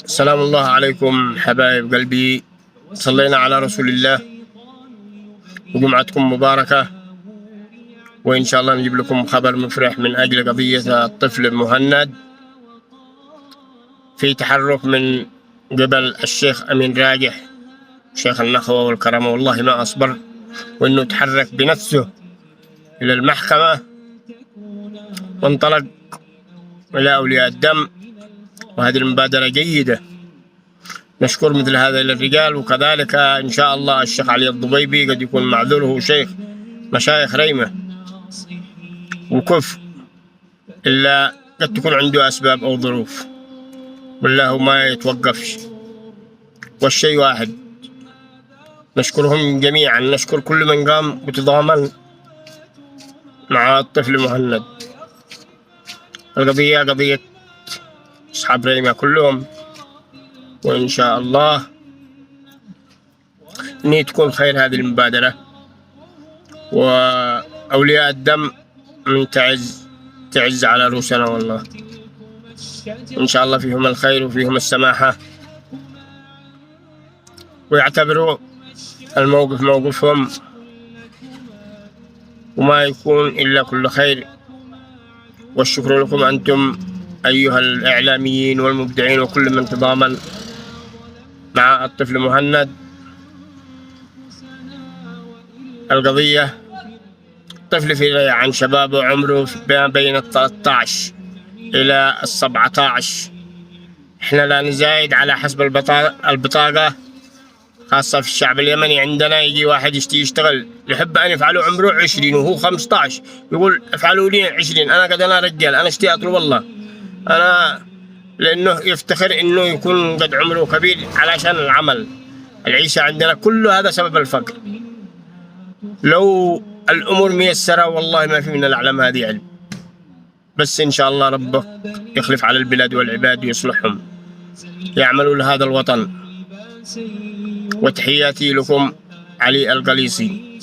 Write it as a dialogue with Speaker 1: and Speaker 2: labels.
Speaker 1: سلام الله عليكم حبايب قلبي، صلينا على رسول الله وجمعتكم مباركة، وإن شاء الله نجيب لكم خبر مفرح من أجل قضية الطفل مهند. في تحرك من قبل الشيخ أمين راجح شيخ النخوة والكرامة، والله ما أصبر، وإنه تحرك بنفسه إلى المحكمة وانطلق إلى أولياء الدم، وهذه المبادرة جيدة، نشكر مثل هذا الرجال. وكذلك إن شاء الله الشيخ علي الضبيبي قد يكون معذور، هو شيخ مشايخ ريمة وكف، إلا قد تكون عنده أسباب أو ظروف، والله ما يتوقفش، والشيء واحد. نشكرهم جميعا، نشكر كل من قام وتضامن مع الطفل مهند. القضية قضية أصحاب ريمة كلهم، وإن شاء الله إن تكون خير هذه المبادرة، وأولياء الدم من تعز على رؤوسنا، والله إن شاء الله فيهم الخير وفيهم السماحة، ويعتبروا الموقف موقفهم، وما يكون إلا كل خير. والشكر لكم أنتم أيها الإعلاميين والمبدعين وكل من تضامن مع الطفل مهند. القضية طفل في عن شبابه، عمره بين 13 إلى 17. إحنا لا نزايد على حسب البطاقة، خاصة في الشعب اليمني. عندنا يجي واحد يشتغل يحب أن يفعله عمره 20 وهو 15، يقول افعلوا لي 20. أنا رجال، أنا اشتي أطلب والله، أنا لأنه يفتخر إنه يكون قد عمره كبير علشان العمل. العيشة عندنا كل هذا سبب الفقر. لو الأمور ميسرة والله ما في من الأعلام هذه علم، بس إن شاء الله ربك يخلف على البلاد والعباد ويصلحهم، يعملوا لهذا الوطن. وتحياتي لكم علي القليصي.